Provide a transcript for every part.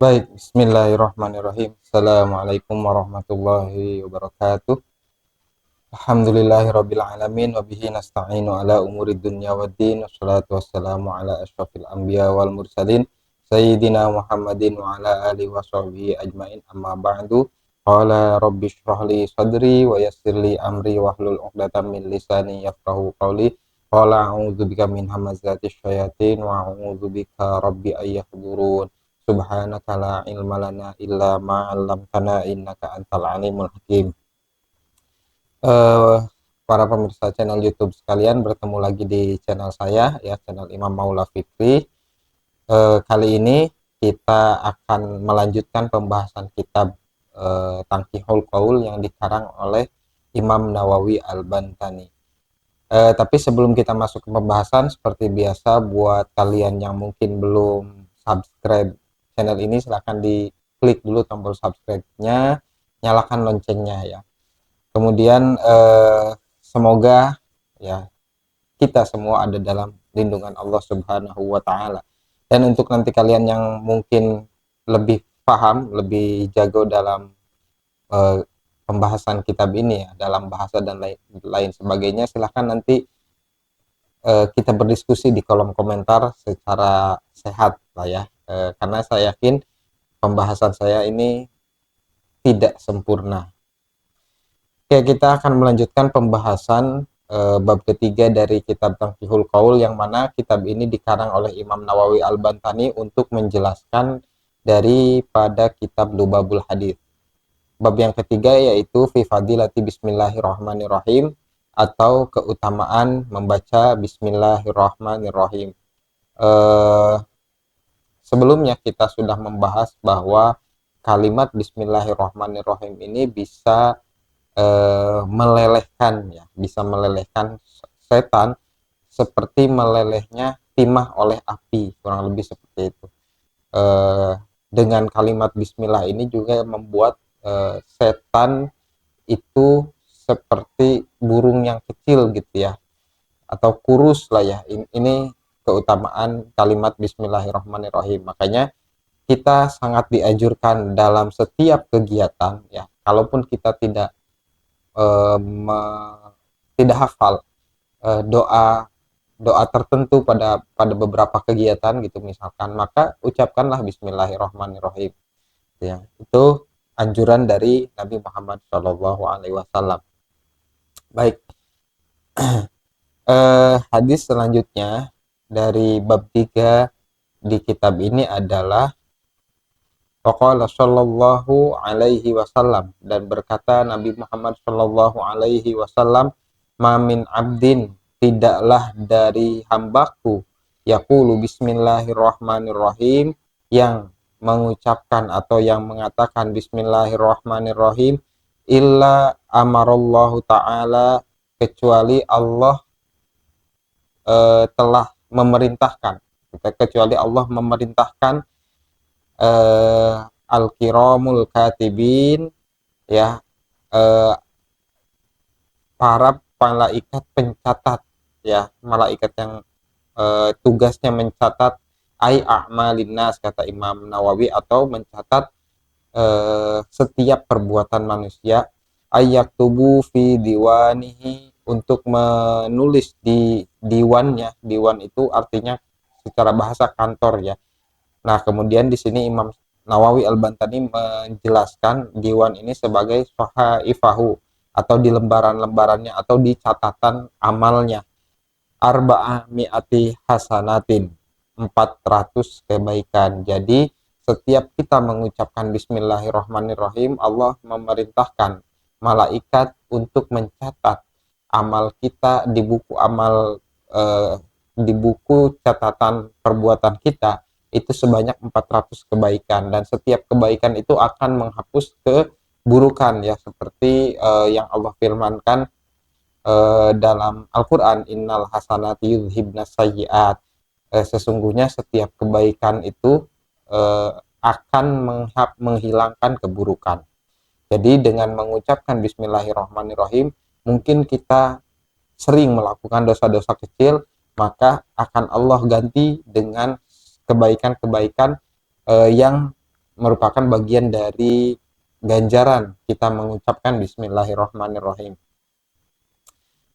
Baik, bismillahirrahmanirrahim. Assalamualaikum warahmatullahi wabarakatuh. Alhamdulillahirabbil alamin wa bihi nasta'inu ala umurid dunya waddin. Wassalatu wassalamu ala asyrafil anbiya wal mursalin sayyidina Muhammadin wa ala alihi washabbihi ajmain. Amma ba'du. Qala rabbi shrah li sadri wa yassir li amri wahlul 'uqdatam min lisani yafqahu qawli. Qala a'udzu bika min hamazatis syayatin wa a'udzu bika rabbi ayyahdurun. Subhanaka la ilma lana illa ma 'allamtana innaka antal alimul hakim. Eh, para pemirsa channel YouTube sekalian, bertemu lagi di channel saya ya, channel Imam Maula Fikri. Kali ini kita akan melanjutkan pembahasan kitab Tanqihul Qaul yang dikarang oleh Imam Nawawi Al-Bantani. Tapi sebelum kita masuk ke pembahasan, seperti biasa buat kalian yang mungkin belum subscribe channel ini, silahkan diklik dulu tombol subscribe-nya, nyalakan loncengnya ya. Kemudian semoga ya kita semua ada dalam lindungan Allah Subhanahu wa taala. Dan untuk nanti kalian yang mungkin lebih paham, lebih jago dalam pembahasan kitab ini ya, dalam bahasa dan lain sebagainya, silahkan nanti kita berdiskusi di kolom komentar secara sehat lah ya. Karena saya yakin pembahasan saya ini tidak sempurna. Oke, kita akan melanjutkan pembahasan bab ketiga dari kitab Tanqihul Qaul, yang mana kitab ini dikarang oleh Imam Nawawi Al-Bantani untuk menjelaskan daripada kitab Lubabul Hadits. Bab yang ketiga yaitu fi fadilati bismillahirrahmanirrahim, atau keutamaan membaca bismillahirrahmanirrahim. Sebelumnya kita sudah membahas bahwa kalimat bismillahirrahmanirrahim ini bisa melelehkan ya, bisa melelehkan setan seperti melelehnya timah oleh api, kurang lebih seperti itu. Dengan kalimat bismillah ini juga membuat setan itu seperti burung yang kecil gitu ya, atau kurus lah ya. Ini keutamaan kalimat bismillahirrahmanirrahim. Makanya kita sangat dianjurkan dalam setiap kegiatan ya, kalaupun kita tidak tidak hafal doa doa tertentu pada beberapa kegiatan gitu misalkan, maka ucapkanlah bismillahirrahmanirrahim ya. Itu anjuran dari Nabi Muhammad SAW. Baik, hadis selanjutnya dari bab 3 di kitab ini adalah Faqala sallallahu alaihi wasallam, dan berkata Nabi Muhammad sallallahu alaihi wasallam, ma min abdin, tidaklah dari hambaku, yaqulu bismillahirrahmanirrahim, yang mengucapkan atau yang mengatakan bismillahirrahmanirrahim, illa amarallahu ta'ala, kecuali Allah telah memerintahkan, kecuali Allah memerintahkan al-kiramul katibin ya, para malaikat pencatat ya, malaikat yang tugasnya mencatat a'malin nas, kata Imam Nawawi, atau mencatat setiap perbuatan manusia, tubuh fi diwanihi, untuk menulis di diwannya. Diwan itu artinya secara bahasa kantor ya. Nah, kemudian di sini Imam Nawawi Al-Bantani menjelaskan diwan ini sebagai sohaifahu, atau di lembaran-lembarannya atau di catatan amalnya, arba'a mi'ati hasanatin, 400 kebaikan. Jadi setiap kita mengucapkan bismillahirrahmanirrahim, Allah memerintahkan malaikat untuk mencatat amal kita di buku amal, di buku catatan perbuatan kita itu sebanyak 400 kebaikan, dan setiap kebaikan itu akan menghapus keburukan ya, seperti yang Allah firmankan dalam Al-Quran, innal hasanati yudhibnas sayyiat, sesungguhnya setiap kebaikan itu akan menghilangkan keburukan. Jadi dengan mengucapkan bismillahirrahmanirrahim, mungkin kita sering melakukan dosa-dosa kecil, maka akan Allah ganti dengan kebaikan-kebaikan yang merupakan bagian dari ganjaran kita mengucapkan Bismillahirrahmanirrahim.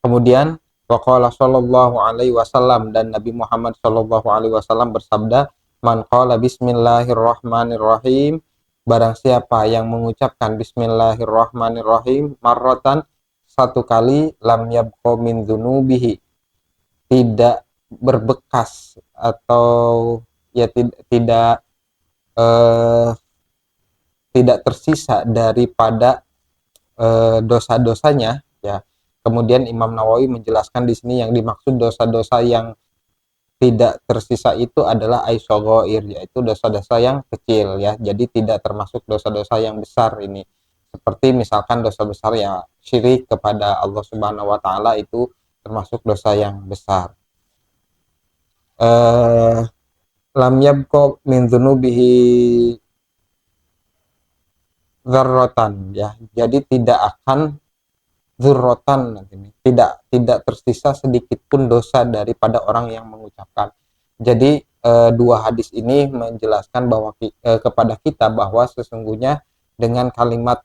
Kemudian waqala sallallahu alaihi wasallam, dan Nabi Muhammad sallallahu alaihi wasallam bersabda, man qala bismillahirrahmanirrahim, barang siapa yang mengucapkan bismillahirrahmanirrahim marratan, satu kali, lam yabqa min dzunubihi, tidak berbekas atau ya tidak eh, tidak tersisa daripada dosa-dosanya, ya. Kemudian Imam Nawawi menjelaskan di sini yang dimaksud dosa-dosa yang tidak tersisa itu adalah aisyoghair, yaitu dosa-dosa yang kecil, ya. Jadi tidak termasuk dosa-dosa yang besar ini. Seperti misalkan dosa besar ya syirik kepada Allah Subhanahu wa taala, itu termasuk dosa yang besar. Lam yabqa min dzunubihi dzarratan, ya. Jadi tidak akan dzurrotan, tidak tersisa sedikit pun dosa daripada orang yang mengucapkan. Jadi dua hadis ini menjelaskan bahwa kepada kita bahwa sesungguhnya dengan kalimat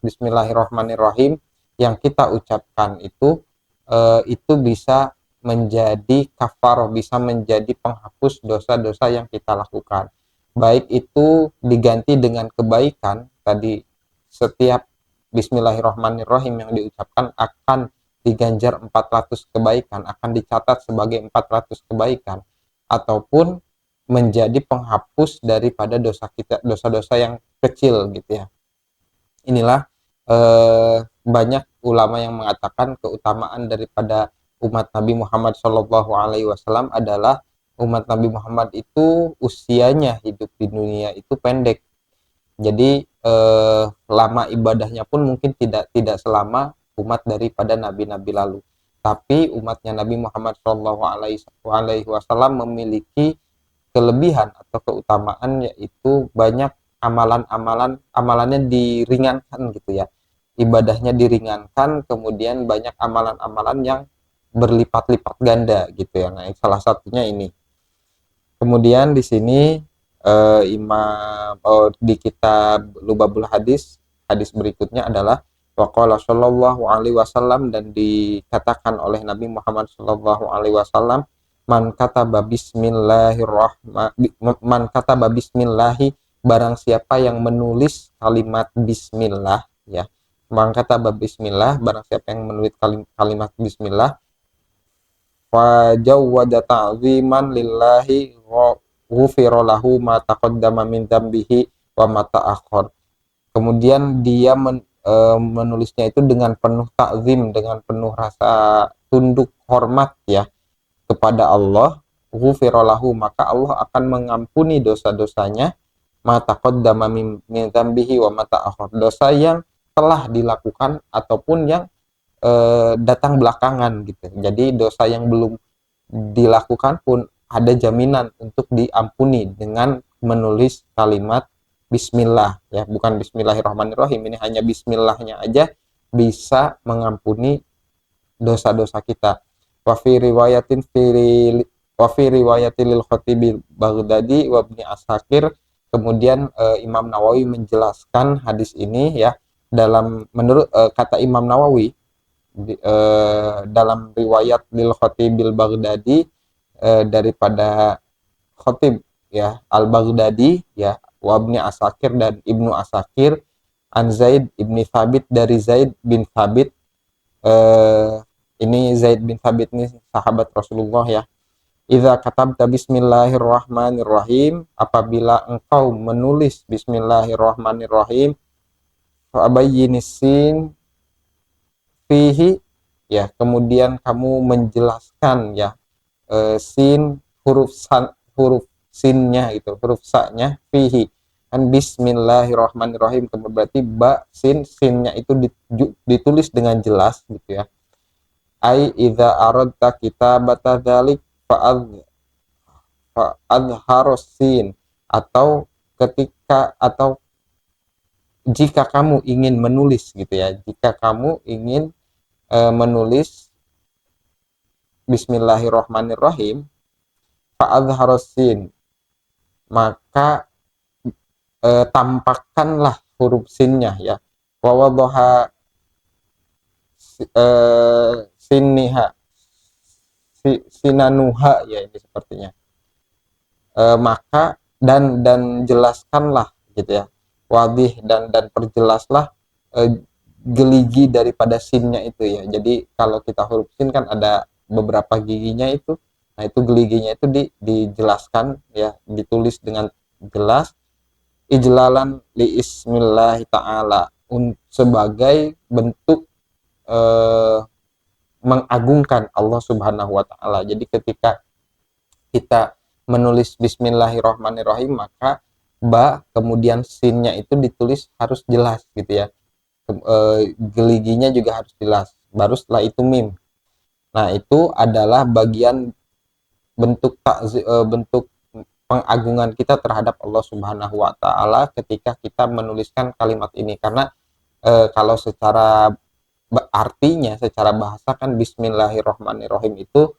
Bismillahirrahmanirrahim yang kita ucapkan itu bisa menjadi kafaroh, bisa menjadi penghapus dosa-dosa yang kita lakukan. Baik itu diganti dengan kebaikan tadi, setiap Bismillahirrahmanirrahim yang diucapkan akan diganjar 400 kebaikan, akan dicatat sebagai 400 kebaikan, ataupun menjadi penghapus daripada dosa-dosa yang kecil gitu ya. Inilah banyak ulama yang mengatakan keutamaan daripada umat Nabi Muhammad SAW adalah umat Nabi Muhammad itu usianya hidup di dunia itu pendek. Jadi lama ibadahnya pun mungkin tidak selama umat daripada nabi-nabi lalu. Tapi umatnya Nabi Muhammad SAW memiliki kelebihan atau keutamaan, yaitu banyak amalannya diringankan gitu ya. Ibadahnya diringankan, kemudian banyak amalan-amalan yang berlipat-lipat ganda gitu ya. Nah, salah satunya ini. Kemudian di sini di kitab Lubabul Hadis, hadis berikutnya adalah waqala sallallahu alaihi wasallam, dan dikatakan oleh Nabi Muhammad sallallahu alaihi wasallam, man kataba bismillahi, barang siapa yang menulis kalimat bismillah, ya. Man kataba bismillah, barang siapa yang menulis kalimat bismillah, fa jawwada ta'ziman lillahi ghufira lahu ma taqaddama min dzambihi wa ma ta'akhkhar. Kemudian dia menulisnya itu dengan penuh takzim, dengan penuh rasa tunduk hormat ya kepada Allah. Ghufira lahu, maka Allah akan mengampuni dosa-dosanya, ma taqaddama min dzambihi wa ma ta'akhkhar, dosa yang telah dilakukan ataupun yang datang belakangan gitu. Jadi dosa yang belum dilakukan pun ada jaminan untuk diampuni dengan menulis kalimat bismillah, ya, bukan bismillahirrahmanirrahim. Ini hanya bismillahnya aja bisa mengampuni dosa-dosa kita. Wa fi riwayatin lil Khatibil Baghdadi wa Ibnu Asakir. Kemudian Imam Nawawi menjelaskan hadis ini ya, menurut kata Imam Nawawi dalam riwayat lil Khatibil Baghdadi, daripada Khatib ya Al-Baghdadi ya, wa Ibnu Asakir dan Ibnu Asakir, an Zaid ibni Thabit, dari Zaid bin Thabit. Ini Zaid bin Thabit ini sahabat Rasulullah ya. Idza katabta bismillahirrahmanirrahim, apabila engkau menulis bismillahirrahmanirrahim, fa abayyinisin fihi, ya, kemudian kamu menjelaskan ya sin, huruf sinnya itu, huruf sa-nya, fihi, kan bismillahirrahmanirrahim, berarti ba sinnya itu ditulis dengan jelas gitu ya. Ai idza aradta kitabata dzalik fa'adharosin, atau jika kamu ingin menulis gitu ya, jika kamu ingin menulis bismillahirrahmanirrahim, fa'adharosin, maka tampakkanlah huruf sinnya ya. Wa wadhaha siniha sinanuha ya, ini sepertinya. Maka dan jelaskanlah gitu ya, wadih dan perjelaslah geligi daripada sinnya itu ya. Jadi kalau kita huruf sin kan ada beberapa giginya itu, nah itu geliginya itu dijelaskan ya, ditulis dengan jelas, ijlalan li ismillah ta'ala, sebagai bentuk eh, mengagungkan Allah Subhanahu wa taala. Jadi ketika kita menulis bismillahirrahmanirrahim, maka ba kemudian sinnya itu ditulis harus jelas gitu ya. Geliginya juga harus jelas. Baru setelah itu mim. Nah, itu adalah bagian bentuk pengagungan kita terhadap Allah Subhanahu wa taala ketika kita menuliskan kalimat ini, karena kalau secara artinya, secara bahasa kan bismillahirrahmanirrahim itu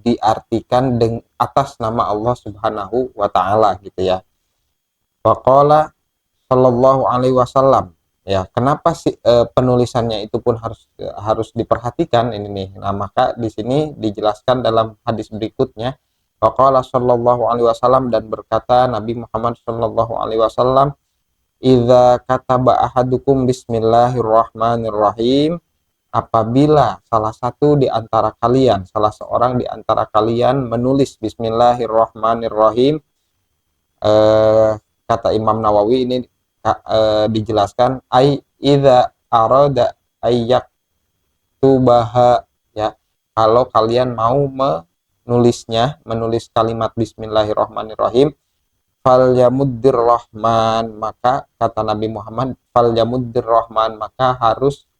diartikan atas nama Allah Subhanahu wa taala gitu ya. Waqala sallallahu alaihi wasallam ya. Kenapa sih penulisannya itu pun harus diperhatikan ini nih. Nah, maka di sini dijelaskan dalam hadis berikutnya, waqala sallallahu alaihi wasallam, dan berkata Nabi Muhammad sallallahu alaihi wasallam, idza kataba ahadukum bismillahirrahmanirrahim, apabila salah satu di antara kalian, salah seorang di antara kalian menulis bismillahirrahmanirrahim, kata Imam Nawawi ini dijelaskan, ai idza arada ayyak tubaha ya, kalau kalian mau menulis kalimat bismillahirrahmanirrahim, fal yamuddir rahman, maka kata Nabi Muhammad, fal yamuddir rahman, maka harus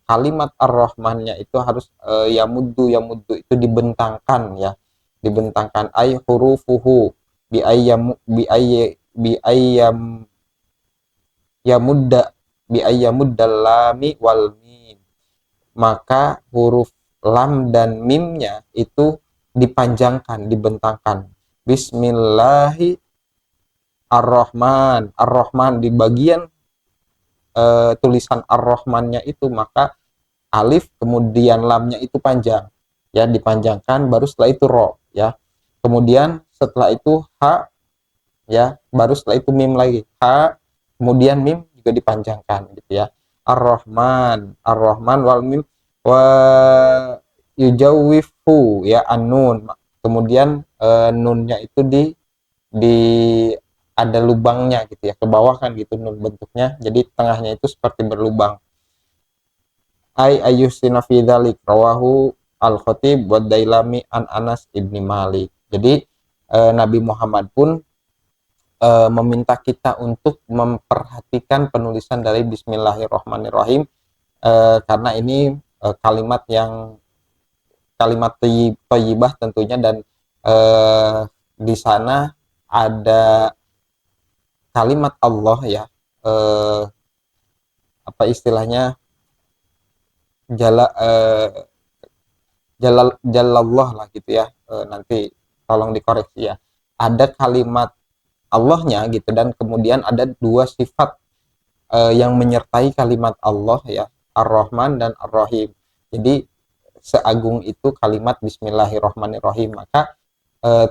kalimat ar-rahmannya itu harus yamuddu itu dibentangkan ya, dibentangkan, ay hurufuhu bi ayyam yamudda bi ayyamuddal lami wal mim, maka huruf lam dan mimnya itu dipanjangkan, dibentangkan. Bismillahi ar-rahman, ar-rahman di bagian tulisan ar-rahmannya itu, maka alif kemudian lamnya itu panjang ya, dipanjangkan, baru setelah itu ro ya, kemudian setelah itu ha ya, baru setelah itu mim lagi, ha kemudian mim juga dipanjangkan gitu ya. Ar-rahman, ar-rahman wal mim wa yujawwifu ya, an-nun, kemudian nunnya itu di ada lubangnya gitu ya, ke bawah kan gitu nun bentuknya, jadi tengahnya itu seperti berlubang. Ai ayyusina fi dzalik, rawahu al-Khatib wa Dailami an Anas ibni Malik. Jadi Nabi Muhammad pun meminta kita untuk memperhatikan penulisan dari bismillahirrahmanirrahim, karena ini kalimat thayyibah tentunya, dan di sana ada kalimat Allah ya, apa istilahnya, jalallah lah gitu ya, nanti tolong dikoreksi ya, ada kalimat Allahnya gitu, dan kemudian ada dua sifat yang menyertai kalimat Allah ya, Ar-Rahman dan Ar-Rahim. Jadi seagung itu kalimat bismillahirrahmanirrahim, maka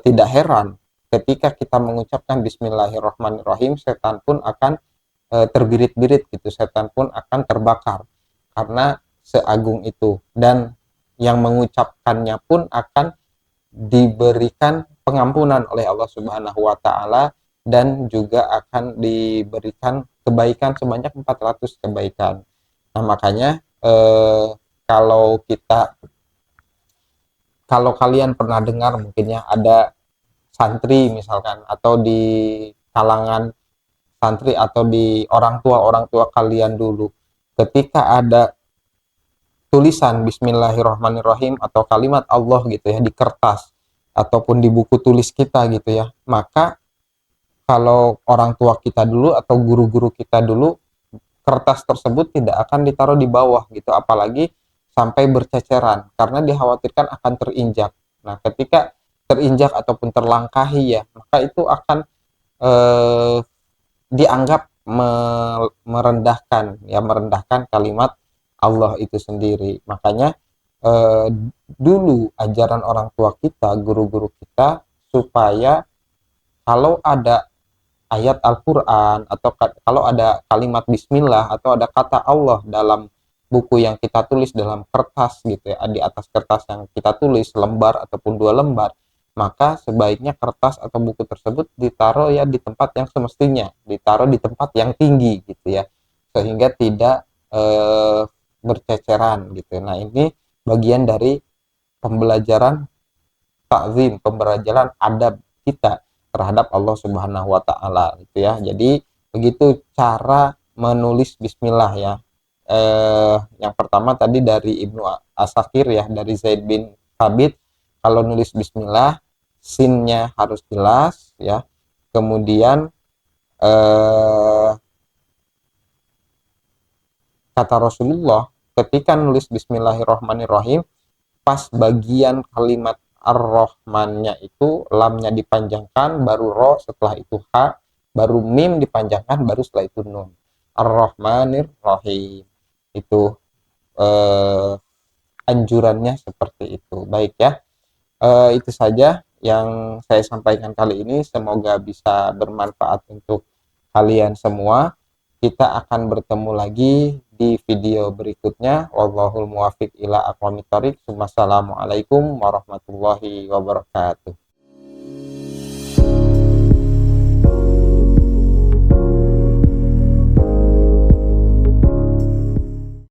tidak heran ketika kita mengucapkan bismillahirrahmanirrahim, setan pun akan terbirit-birit gitu, setan pun akan terbakar karena seagung itu, dan yang mengucapkannya pun akan diberikan pengampunan oleh Allah Subhanahu wa taala, dan juga akan diberikan kebaikan sebanyak 400 kebaikan. Nah, makanya kalau kalian pernah dengar mungkin ya, ada santri misalkan, atau di kalangan santri atau di orang tua kalian dulu, ketika ada tulisan bismillahirrahmanirrahim atau kalimat Allah gitu ya di kertas ataupun di buku tulis kita gitu ya, maka kalau orang tua kita dulu atau guru-guru kita dulu, kertas tersebut tidak akan ditaruh di bawah gitu, apalagi sampai berceceran, karena dikhawatirkan akan terinjak. Nah, ketika terinjak ataupun terlangkahi ya, maka itu akan dianggap merendahkan, ya, merendahkan kalimat Allah itu sendiri. Makanya eh, dulu ajaran orang tua kita, guru-guru kita, supaya kalau ada ayat Al-Quran atau kalau ada kalimat Bismillah atau ada kata Allah dalam buku yang kita tulis, dalam kertas gitu ya, di atas kertas yang kita tulis lembar ataupun 2 lembar, maka sebaiknya kertas atau buku tersebut ditaruh ya di tempat yang semestinya, ditaruh di tempat yang tinggi gitu ya, sehingga tidak berceceran gitu. Nah, ini bagian dari pembelajaran takzim, pembelajaran adab kita terhadap Allah Subhanahu wa taala gitu ya. Jadi begitu cara menulis bismillah ya. Yang pertama tadi dari Ibnu Asakir ya, dari Zaid bin Thabit, kalau nulis bismillah sinnya harus jelas ya. Kemudian eh, kata Rasulullah ketika nulis bismillahirrahmanirrahim, pas bagian kalimat ar-Rahmannya itu lamnya dipanjangkan, baru ro, setelah itu ha, baru mim dipanjangkan, baru setelah itu nun. Ar-Rahmanir Rahim. Itu eh, anjurannya seperti itu. Baik ya. Itu saja yang saya sampaikan kali ini. Semoga bisa bermanfaat untuk kalian semua. Kita akan bertemu lagi di video berikutnya. Wallahul muwafiq ila aqwamit thoriq. Wassalamualaikum warahmatullahi wabarakatuh.